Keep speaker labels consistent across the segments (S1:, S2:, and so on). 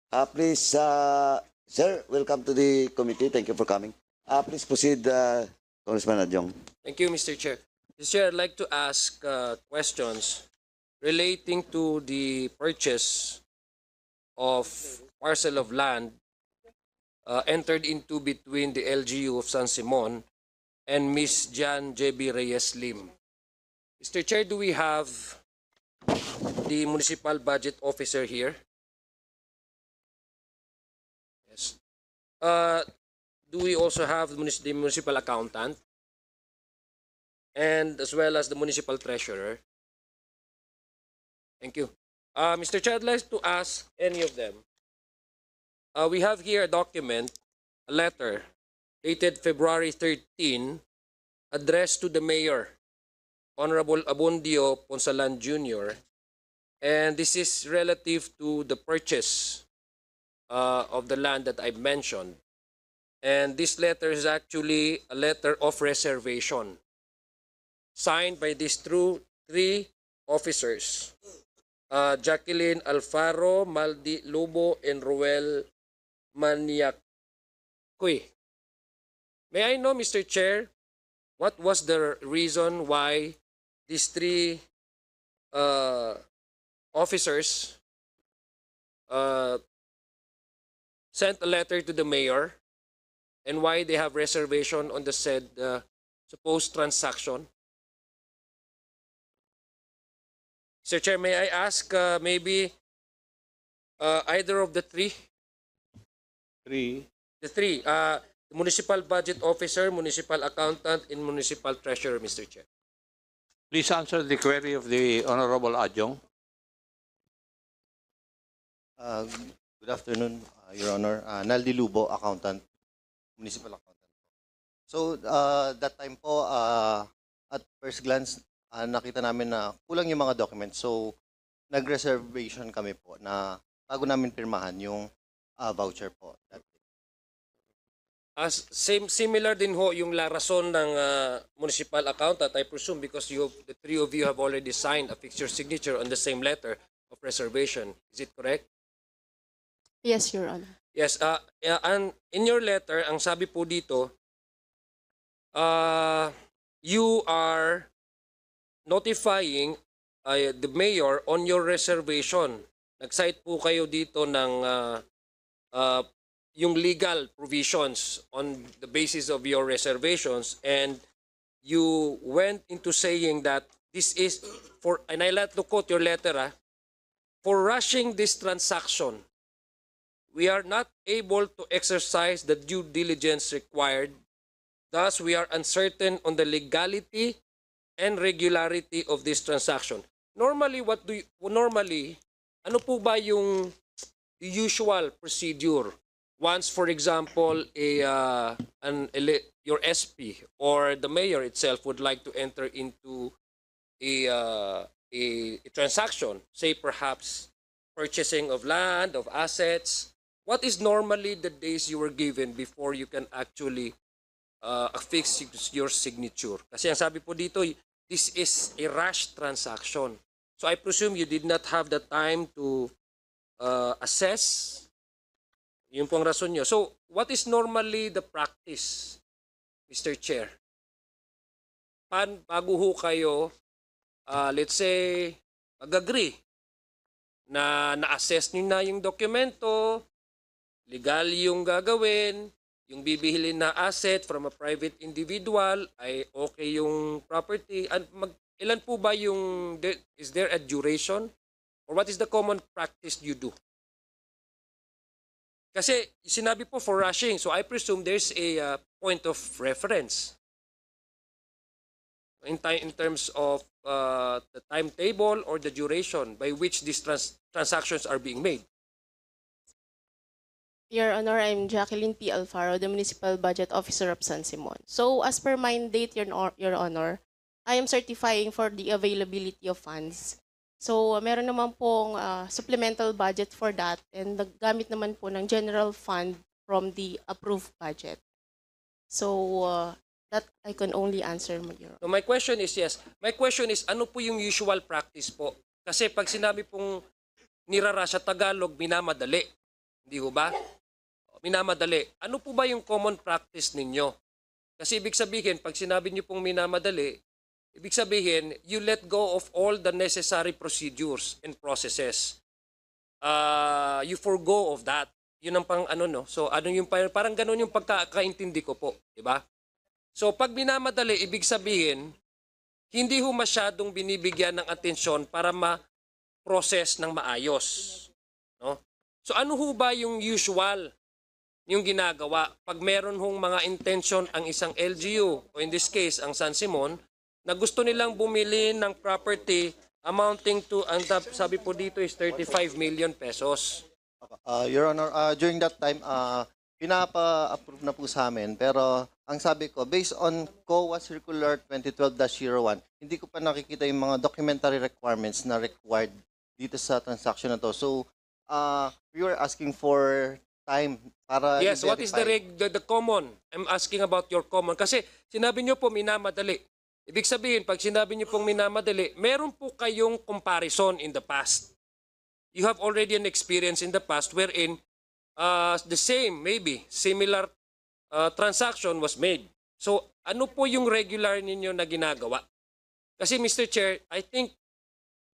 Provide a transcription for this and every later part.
S1: Please, sir, welcome to the committee. Thank you for coming. Please proceed, Congressman Adjong.
S2: Thank you, Mr. Chair. Mr. Chair, I'd like to ask questions relating to the purchase of parcel of land entered into between the LGU of San Simon and Ms. Jan J.B. Reyes Lim. Mr. Chair, do we have the municipal budget officer here? Yes. Do we also have the municipal accountant? And as well as the municipal treasurer? Thank you. Mr. Chair, I'd like to ask any of them. We have here a document, a letter, dated February 13, addressed to the Mayor, Honorable Abundio Ponsalan Jr., and this is relative to the purchase of the land that I mentioned. And this letter is actually a letter of reservation, signed by these three officers, Jacqueline Alfaro, Maldi Lobo, and Roel Maniacoy. May I know, Mr. Chair, what was the reason why these three officers sent a letter to the mayor and why they have reservation on the said supposed transaction? Mr. Chair, may I ask maybe either of the three? The three. Municipal budget officer, municipal accountant, and municipal treasurer, Mr. Chair.
S3: Please answer the query of the Honorable Adjong.
S4: Good afternoon, Your Honor. Naldi Lubo, accountant, municipal accountant. So, that time po, at first glance, nakita namin na kulang yung mga documents. So, nag-reservation kami po na bago namin pirmahan yung voucher po.
S2: Similar din ho yung la rason ng municipal accountant, I presume, because the three of you have already signed, affixed your signature on the same letter of reservation. Is it correct?
S5: Yes, Your Honor.
S2: Yes. And in your letter, ang sabi po dito, you are notifying the mayor on your reservation. Nag-cite po kayo dito ng yung legal provisions on the basis of your reservations, and you went into saying that this is for, and I like to quote your letter, for rushing this transaction, we are not able to exercise the due diligence required. Thus, we are uncertain on the legality and regularity of this transaction. Normally, ano po ba yung usual procedure once, for example, your SP or the mayor itself would like to enter into a transaction, say perhaps purchasing of land, of assets? What is normally the days you were given before you can actually affix your signature? Kasi ang sabi po dito, this is a rush transaction. So I presume you did not have the time to assess. Yun po ang rason nyo. So what is normally the practice, Mr. Chair? Bago ho kayo, let's say, mag-agree na na-assess nyo na yung dokumento, legal yung gagawin, yung bibihilin na asset from a private individual, ay okay yung property. And ilan po ba yung, is there a duration? Or what is the common practice you do? Kasi sinabi po for rushing, so I presume there's a point of reference in terms of the timetable or the duration by which these transactions are being made.
S5: Your Honor, I'm Jacqueline P. Alfaro, the Municipal Budget Officer of San Simon. So, as per mandate, Your Honor, I am certifying for the availability of funds. So, meron naman pong supplemental budget for that, and naggamit naman po ng general fund from the approved budget. So, that I can only answer, Your Honor.
S2: So my question is, yes. My question is, ano po yung usual practice po? Kasi pag sinabi pong nirara sa Tagalog, minamadali. Hindi ho ba? Minamadali. Ano po ba yung common practice ninyo? Kasi ibig sabihin, pag sinabi niyo pong minamadali, ibig sabihin, you let go of all the necessary procedures and processes. You forgo of that. Yun ang pang ano no. So ano yung parang ganun yung pagkakaintindi ko po, di ba? So pag minamadali, ibig sabihin, hindi ho masyadong binibigyan ng atensyon para ma-process ng maayos, no? So ano ho ba yung usual yung ginagawa pag meron hong mga intention ang isang LGU o in this case ang San Simon na gusto nilang bumili ng property amounting to, ang sabi po dito is 35 million pesos.
S4: Your Honor, during that time, pinapa-approve na po sa amin. Pero ang sabi ko, based on COA Circular 2012-01, hindi ko pa nakikita yung mga documentary requirements na required dito sa transaction na to. So, we were asking for time para
S2: Yes, what is
S4: i-verify.
S2: the common? I'm asking about your common. Kasi sinabi niyo po minamadali. Ibig sabihin, pag sinabi niyo pong minamadali, meron po kayong comparison in the past. You have already an experience in the past wherein the same, maybe, similar transaction was made. So, ano po yung regular ninyo na ginagawa? Kasi Mr. Chair, I think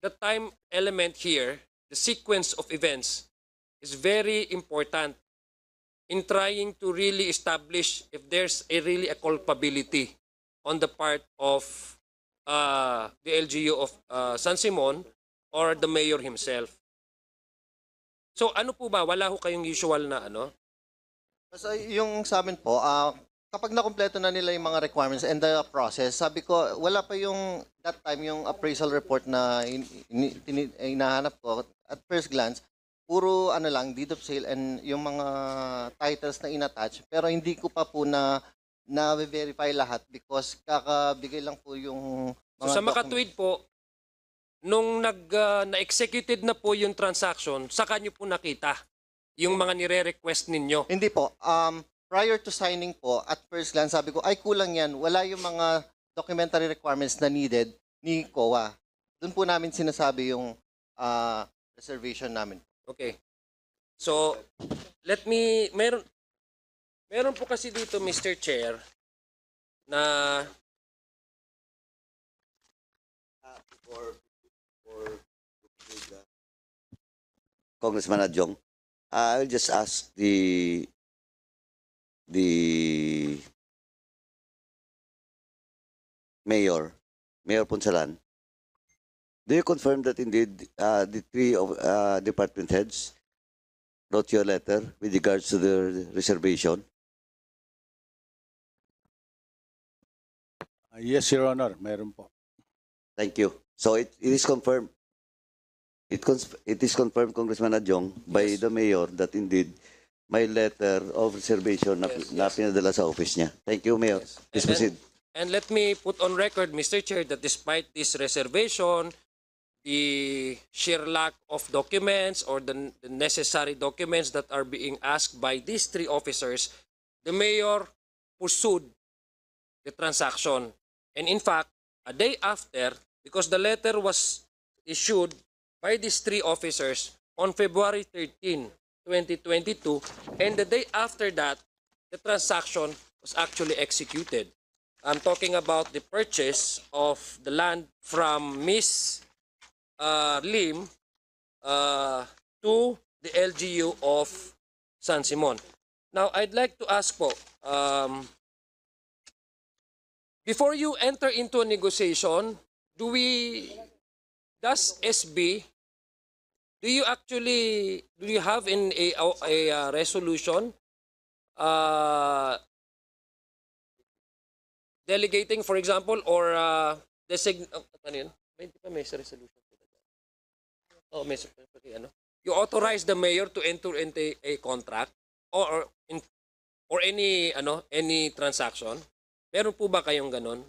S2: the time element here, the sequence of events, is very important in trying to really establish if there's really a culpability on the part of the LGU of San Simon or the mayor himself. So ano po ba? Wala ho kayong usual na ano?
S4: So, yung sa amin po, kapag nakumpleto na nila yung mga requirements and the process, sabi ko, wala pa yung, that time, yung appraisal report na hinahanap ko. At first glance, puro ano lang, deed of sale and yung mga titles na inattach. Pero hindi ko pa po na-verify lahat because kakabigay lang po yung mga
S2: So sa
S4: documents.
S2: makatwid po, nung na-executed na po yung transaction, saka nyo po nakita yung mga nire-request ninyo.
S4: Hindi po. Prior to signing po, at first glance, sabi ko, ay kulang yan. Wala yung mga documentary requirements na needed ni COA. Doon po namin sinasabi yung reservation namin.
S2: Okay. So, meron po kasi dito, Mr. Chair, na
S1: Congressman Adjong, I'll just ask the Mayor Ponsalan, do you confirm that indeed the three of department heads wrote you a letter with regards to the reservation?
S6: Yes, Your Honor, meron po.
S1: Thank you. So it is confirmed. It is confirmed, Congressman Adjong, by
S2: Yes.
S1: the mayor that indeed may letter of reservation na pinadala sa office niya. Thank you, Mayor. Please proceed.
S2: And let me put on record, Mr. Chair, that despite this reservation, the sheer lack of documents or the necessary documents that are being asked by these three officers, the mayor pursued the transaction. And in fact, a day after, because the letter was issued by these three officers on February 13, 2022, and the day after that, the transaction was actually executed. I'm talking about the purchase of the land from Miss Lim to the LGU of San Simon. Now, I'd like to ask po, before you enter into a negotiation, does SB, do you have a resolution delegating, for example, or ano yun? May resolution. Oh, may ano? You authorize the mayor to enter into a contract or any transaction? Meron po ba kayong ganun?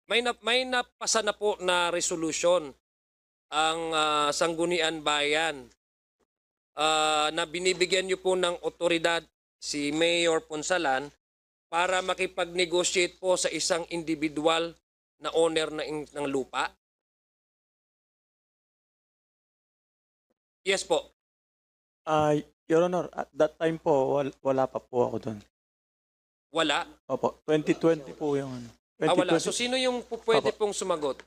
S2: May napasa na po na resolution ang Sangguniang Bayan na binibigyan niyo po ng otoridad si Mayor Ponsalan para makipag-negotiate po sa isang individual na owner ng lupa? Yes po.
S7: Your Honor, at that time po, wala pa po ako doon.
S2: Wala?
S7: Opo, 2020 po yung ano.
S2: Wala.
S7: 2020.
S2: So, sino yung pwede
S7: Opo.
S2: pong sumagot?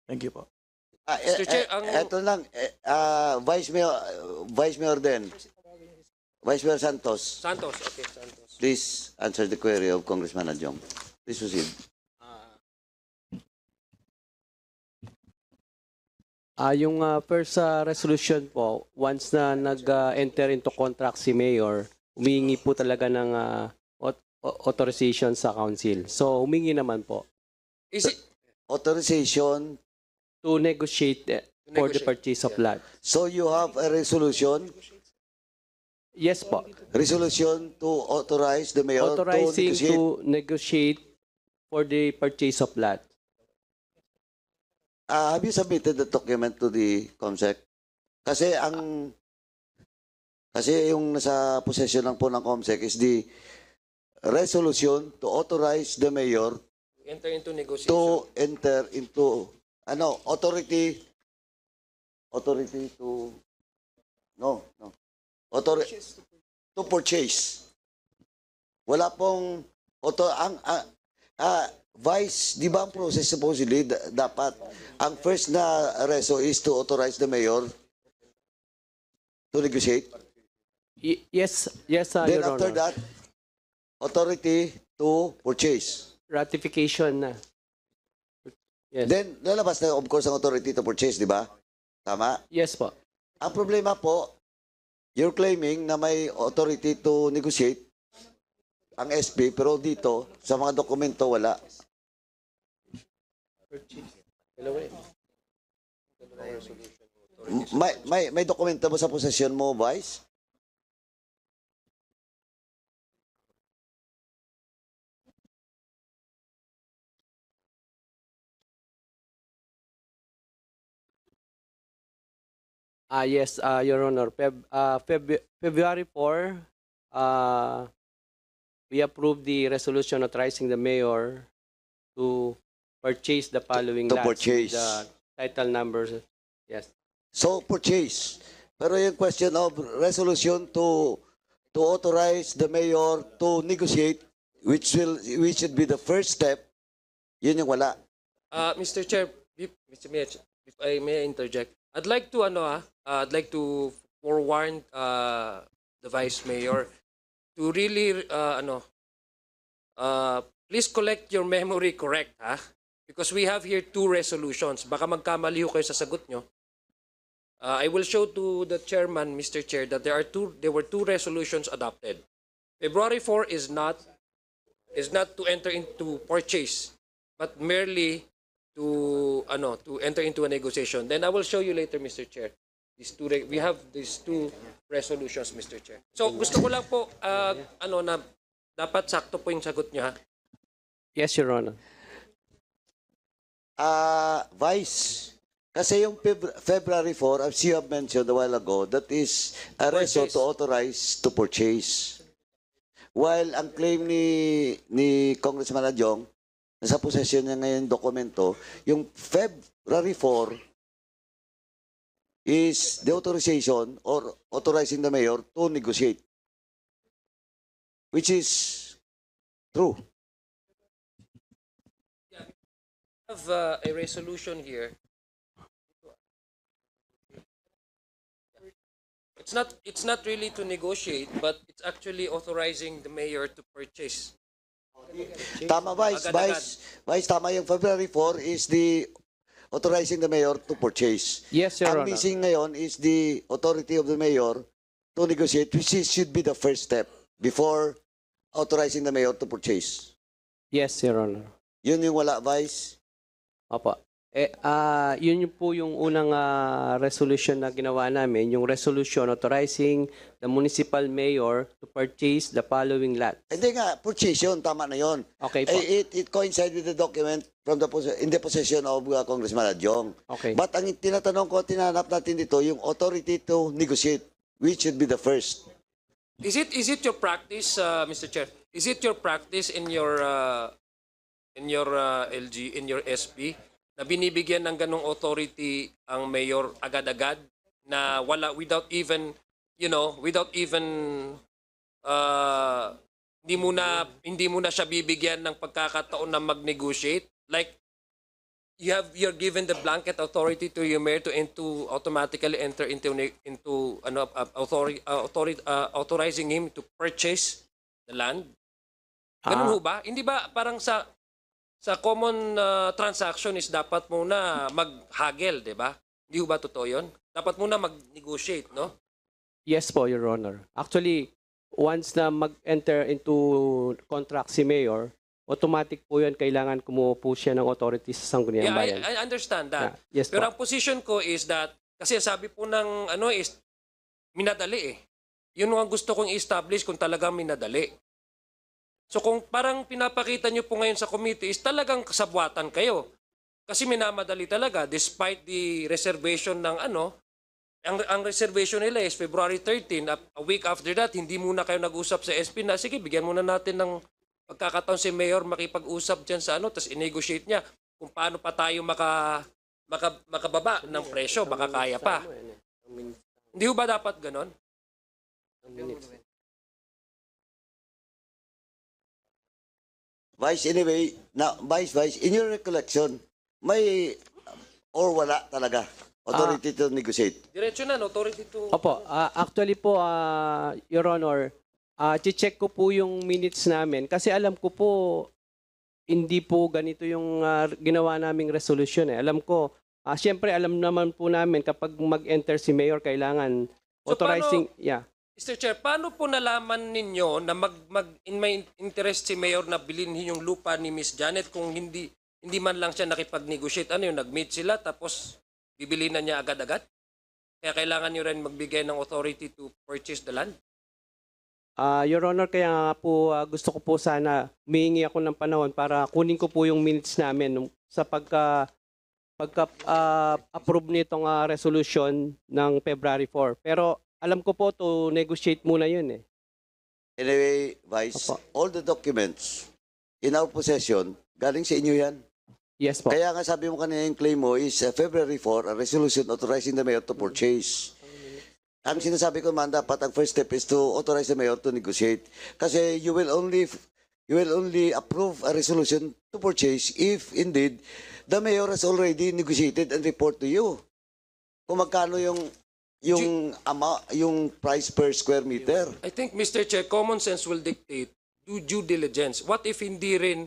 S7: Thank you po.
S2: Mr. Chair,
S1: Eto lang, Vice Mayor din. Vice Mayor Santos,
S2: Santos. Okay, Santos.
S1: please answer the query of Congressman Adjong. Please proceed.
S8: Yung first resolution po, once na nag-enter into contract si Mayor, humingi po talaga ng authorization sa council. So, humingi naman po
S2: Is it?
S1: Authorization.
S8: to negotiate for the
S2: negotiate,
S8: purchase of land.
S1: So you have a resolution
S8: Yes po.
S1: resolution to authorize the mayor
S8: Authorizing
S1: to negotiate.
S8: to negotiate for the purchase of land.
S1: Have you submitted the document to the COMSEC? Kasi yung nasa possession lang po ng COMSEC is the resolution to authorize the mayor
S2: Enter into negotiation.
S1: to enter into authority to to purchase. Wala pong Vice, di ba ang process supposedly dapat ang first na reso is to authorize the mayor to negotiate.
S8: Yes,
S1: Then
S8: Your
S1: after
S8: Honor.
S1: that, authority to purchase.
S8: Ratification na. Yes.
S1: Then lalabas na of course ang authority to purchase, di ba? Tama?
S8: Yes po.
S1: Ang problema po, you're claiming na may authority to negotiate ang SP, pero dito, sa mga dokumento, wala. May dokumento mo sa possession mo, Vice?
S8: Yes, Your Honor. February 4, we approved the resolution authorizing the mayor to purchase the following
S1: To
S8: lots.
S1: purchase.
S8: The title numbers. Yes.
S1: So, purchase. Pero yung question of resolution to authorize the mayor to negotiate, which should be the first step, yun yung wala.
S2: Mr. Chair, Mr. Mayor, if I may interject, I'd like to forewarn the Vice Mayor to really please collect your memory correct, ha? Because we have here two resolutions. Baka magkamali ho kayo sa sagot nyo. I will show to the chairman, Mr. Chair, that there were two resolutions adopted. February 4 is not to enter into purchase, but merely to enter into a negotiation. Then I will show you later, Mr. Chair. We have these two resolutions, Mr. Chair. So gusto ko lang po na dapat sakto po yung sagot niyo, ha.
S8: Yes, Your Honor.
S1: Vice, kasi yung February 4, as you have mentioned a while ago, that is a reso
S2: Purchase.
S1: to authorize to purchase. While ang claim ni Congressman Adjong, nasa possession niya ngayon dokumento, yung February 4 is the authorization or authorizing the mayor to negotiate. Which is true.
S2: I have a resolution here. It's not really to negotiate, but it's actually authorizing the mayor to purchase.
S1: Tama, Vice.
S2: Agad-agad.
S1: Vice, tama yung February 4 is the authorizing the mayor to purchase.
S8: Yes, Your
S1: Ang
S8: Honor.
S1: missing ngayon is the authority of the mayor to negotiate, should be the first step before authorizing the mayor to purchase.
S8: Yes, Your Honor.
S1: Yun yung wala, Vice.
S8: Opo. Yun po yung unang resolution na ginawa namin, yung resolution authorizing the municipal mayor to purchase the following lot.
S1: Hindi nga, purchase yun, tama na yun.
S8: Okay po.
S1: It coincides with the document from in the possession of Congressman Adjong.
S8: Okay.
S1: But ang tinatanong ko, tinanap natin dito, yung authority to negotiate, which should be the first.
S2: Is it your practice, Mr. Chair? Is it your practice in your LG, in your SP, na binibigyan ng ganong authority ang mayor agad-agad na wala, without even, hindi mo na siya bibigyan ng pagkakataon na mag-negotiate? Like, you're given the blanket authority to your mayor to automatically enter into authorizing him to purchase the land. Ganun ho ba? Hindi ba parang sa common transaction is dapat muna maghagel, 'di ba? Hindi ho ba totoo 'yon? Dapat muna mag-negotiate, no?
S8: Yes po, Your Honor. Actually, once na mag-enter into contract si Mayor, automatic po yan, kailangan kumuha po siya ng authority sa Sangguniang
S2: Yeah,
S8: Bayan.
S2: I understand that.
S8: Yeah. Yes
S2: Pero
S8: po.
S2: ang position ko is that, kasi sabi po ng is minadali eh. Yun ang gusto kong i-establish kung talagang minadali. So kung parang pinapakita nyo po ngayon sa committee is talagang kasabwatan kayo. Kasi minamadali talaga despite the reservation ng ang reservation nila is February 13. A week after that, hindi muna kayo nag-usap sa SP na, sige, bigyan muna natin ng pagkakataon si Mayor makipag-usap dyan sa tapos i-negotiate niya kung paano pa tayo makababa ng presyo, baka kaya pa. Hindi ho ba dapat ganon?
S1: Vice, anyway, now, Vice, in your recollection, may or wala talaga authority to negotiate?
S2: Diretso na, authority to...
S8: Opo, actually po, Your Honor, check ko po yung minutes namin kasi alam ko po hindi po ganito yung ginawa naming resolution eh. Alam ko, siyempre alam naman po namin kapag mag-enter si Mayor kailangan
S2: So,
S8: authorizing,
S2: Mr. Chair, paano po nalaman ninyo na in may interest si Mayor na bilhin yung lupa ni Miss Janet kung hindi man lang siya nakipag-negotiate? Ano yun, nag-meet sila tapos bibili na niya agad-agad? Kaya kailangan nyo rin magbigay ng authority to purchase the land?
S8: Your Honor, kaya nga po gusto ko po sana humingi ako ng panahon para kunin ko po yung minutes namin sa pagka-approve nitong resolution ng February 4. Pero alam ko po to negotiate muna yun eh.
S1: Anyway, Vice,
S8: Opo.
S1: all the documents in our possession, galing sa inyo yan.
S8: Yes po.
S1: Kaya nga sabi mo kanina yung claim mo is February 4, a resolution authorizing the mayor to purchase. Ang sinasabi ko man, dapat ang first step is to authorize the mayor to negotiate. Kasi you will only approve a resolution to purchase if indeed the mayor has already negotiated and report to you kung magkano yung price per square meter.
S2: I think, Mr. Chair, common sense will dictate due diligence. What if hindi rin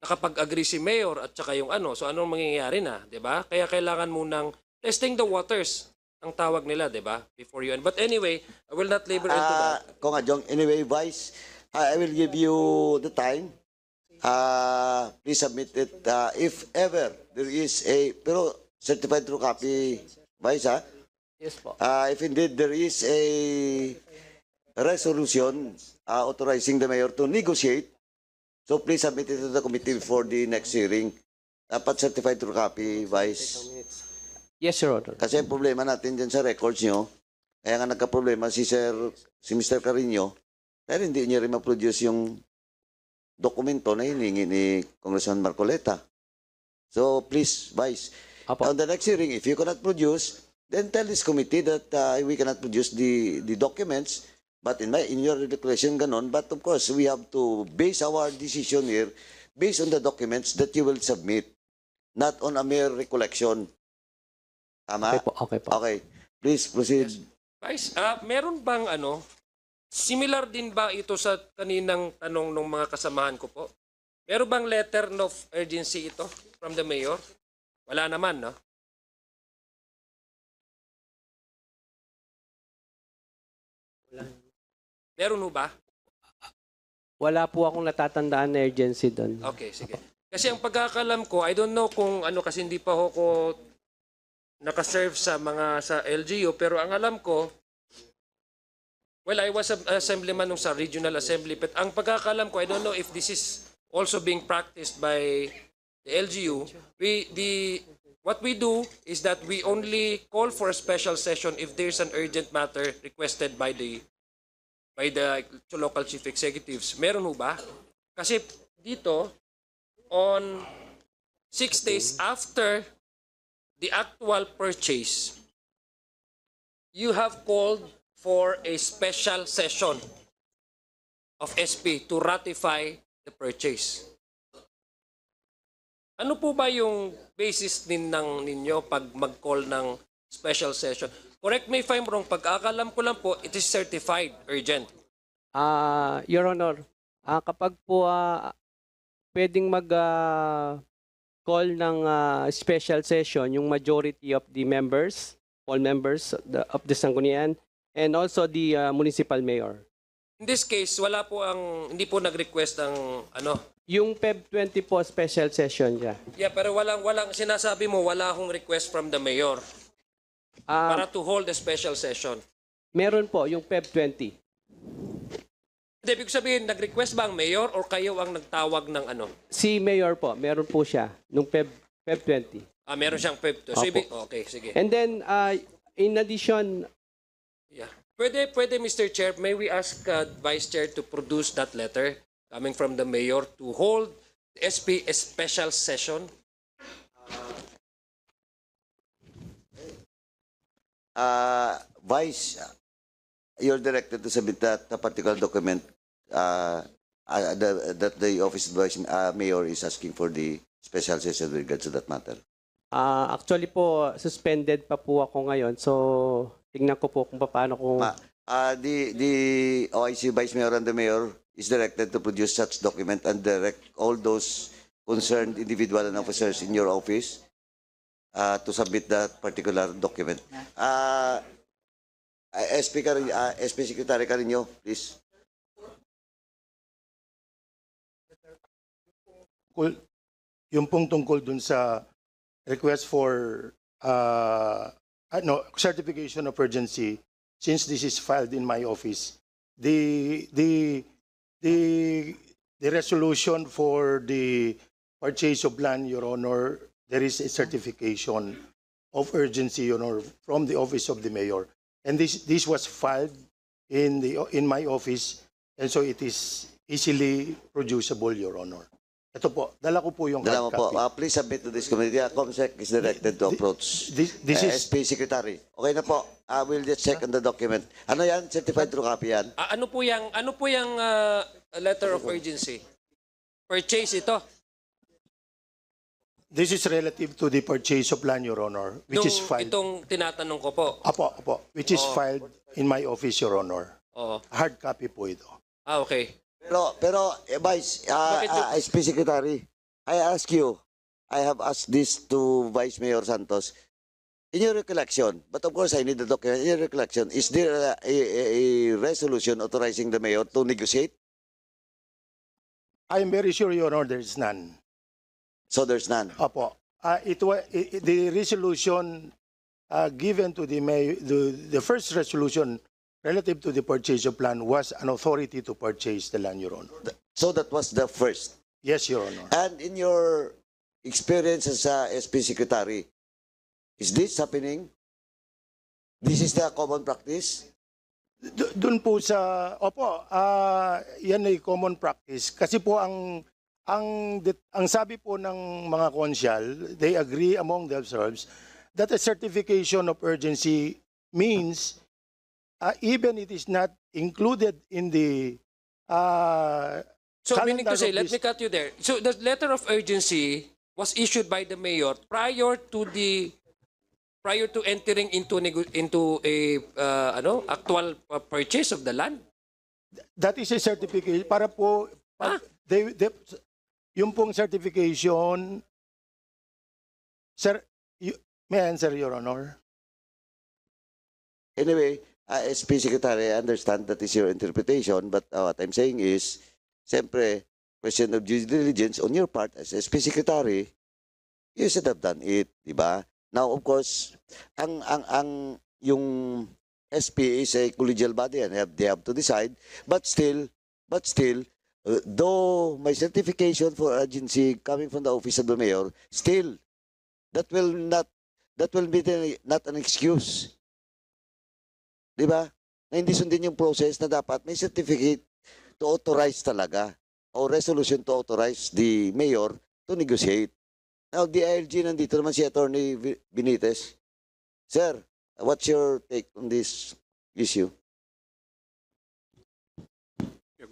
S2: nakapag-agree si Mayor at saka yung So anong mangyayari na, 'di ba? Kaya kailangan munang testing the waters ang tawag nila, 'di ba? Before you But anyway, I will not labor into that.
S1: Kung Jong, anyway, Vice, I will give you the time. Please submit it if ever there is pero certified true copy, Vice, ha?
S8: Yes po.
S1: If indeed there is a resolution authorizing the mayor to negotiate, so please submit it to the committee before the next hearing. Dapat certified true copy, Vice.
S8: Yes, Your Honor.
S1: Kasi ang problema natin dyan sa records nyo, kaya nga nagka-problema si Mr. Carino, dahil hindi niya rin ma-produce yung dokumento na hiningi ni Congressman Marcoleta. So please, Vice,
S8: Apo.
S1: on the next hearing, if you cannot produce, then tell this committee that we cannot produce the documents, but in your declaration, ganon. But of course, we have to base our decision here based on the documents that you will submit, not on a mere recollection. Tama?
S8: Okay po.
S1: Okay. Please proceed.
S2: Vice, meron bang similar din ba ito sa kaninang tanong ng mga kasamahan ko po? Meron bang letter of urgency ito from the mayor? Wala naman, no? Meron ho ba?
S8: Wala po akong natatandaan na urgency doon.
S2: Okay, sige. Kasi ang pagkakalam ko, I don't know kung kasi hindi pa ako nakaserve sa LGU, pero ang alam ko, well, I was an assemblyman nung sa regional assembly, but ang pagkakalam ko, I don't know if this is also being practiced by the LGU. What we do is that we only call for a special session if there's an urgent matter requested by the local chief executives. Meron ho ba? Kasi dito, on 6 days after the actual purchase, you have called for a special session of SP to ratify the purchase. Ano po ba yung basis ninyo pag mag-call ng special session? Correct me if I'm wrong, pag-akalam ko lang po, it is certified urgent.
S8: Your Honor, kapag po pwedeng call ng special session yung majority of the members, all members of the Sanggunian, and also the municipal mayor.
S2: In this case, hindi po nag-request ng
S8: Yung Feb 20 po special session niya.
S2: Yeah, pero walang sinasabi mo, wala akong request from the mayor para to hold a special session.
S8: Meron po yung Feb 20.
S2: Hindi, ibig sabihin, nag-request ba ang mayor or kayo ang nagtawag ng
S8: Si mayor po, meron po siya nung Feb 20.
S2: Meron siyang Feb 2. So,
S8: Opo.
S2: okay, sige.
S8: And then in addition,
S2: Yeah. Pwede, Mr. Chair, may we ask Vice Chair to produce that letter coming from the mayor to hold the SP a special session?
S1: Vice, you're directed to submit that particular document that the office of Vice Mayor is asking for the special session with regards to that matter.
S8: actually po, suspended pa po ako ngayon. So, tingnan ko po kung paano ko...
S1: The OIC Vice Mayor and the Mayor is directed to produce such document and direct all those concerned individual and officers in your office to submit that particular document. SP Secretary Carino, please.
S6: Yung pong tungkol dun sa request for certification of urgency, since this is filed in my office, the resolution for the purchase of land, Your Honor, there is a certification of urgency, Your Honor, from the office of the mayor, and this was filed in my office, and so it is easily producible, Your Honor. Ito po, dala ko po yung
S1: Dala mo
S6: hard
S1: po.
S6: copy.
S1: Please submit to this committee. COMSEC is directed to approach
S6: This is
S1: SP Secretary. Okay na po. We'll just check on the document. Ano yan? Certified true copy yan?
S2: Ano po yung letter of urgency? Purchase ito?
S6: This is relative to the purchase of land, Your Honor, which is filed.
S2: Itong tinatanong ko po.
S6: Apo, which is filed in my office, Your Honor.
S2: Oo.
S6: Hard copy po ito.
S2: Okay.
S1: Pero Vice, SP Secretary, I ask you, I have asked this to Vice Mayor Santos. In your recollection, but of course I need the document. In your recollection, is there a resolution authorizing the mayor to negotiate?
S6: I am very sure, Your Honor, there is none.
S1: So there's none.
S6: Apo, the resolution given to the mayor, the first resolution relative to the purchase of land was an authority to purchase the land, Your Honor.
S1: So that was the first.
S6: Yes, Your Honor.
S1: And in your experience as a SP Secretary, is this happening? This is the common practice?
S6: Doon po sa, yan ay common practice. Kasi po ang sabi po ng mga konsyal, they agree among themselves that a certification of urgency means even it is not included in the
S2: So meaning to
S6: calendar
S2: say,
S6: of
S2: let
S6: this-
S2: me cut you there. So the letter of urgency was issued by the mayor prior to entering into a actual purchase of the land.
S6: that is a certification para po yung pong certification, sir, may I answer, Your Honor?
S1: Anyway, SP Secretary, I understand that is your interpretation, but what I'm saying is, siyempre, question of due diligence on your part as SP Secretary, you should have done it, di ba? Now, of course, yung SP is a collegial body and they have to decide, but still, though my certification for urgency coming from the office of the mayor, still, that will be not an excuse. Di ba? Na hindi sundin yung process na dapat may certificate to authorize talaga o resolution to authorize the mayor to negotiate. Now, the ILG nandito naman si Attorney Benitez. Sir, What's your take on this issue?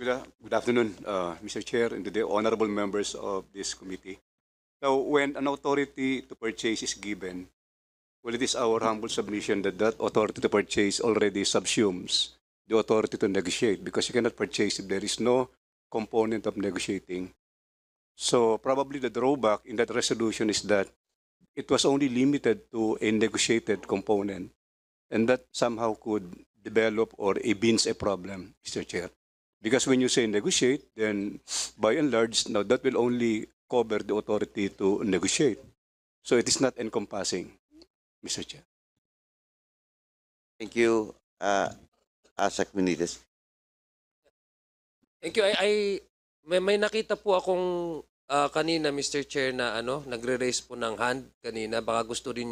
S9: Yeah, good afternoon, Mr. Chair, and to the honorable members of this committee. Now, when an authority to purchase is given, well, it is our humble submission that that authority to purchase already subsumes the authority to negotiate, because you cannot purchase if there is no component of negotiating. So probably the drawback in that resolution is that it was only limited to a negotiated component, and that somehow could develop or evince a problem, Mr. Chair. Because when you say negotiate, then by and large, now that will only cover the authority to negotiate. So it is not encompassing, Mr. Chair.
S1: Thank you, Asak Benitez.
S2: Thank you. May nakita po akong kanina, Mr. Chair, na nagre-raise po ng hand kanina. Baka gusto rin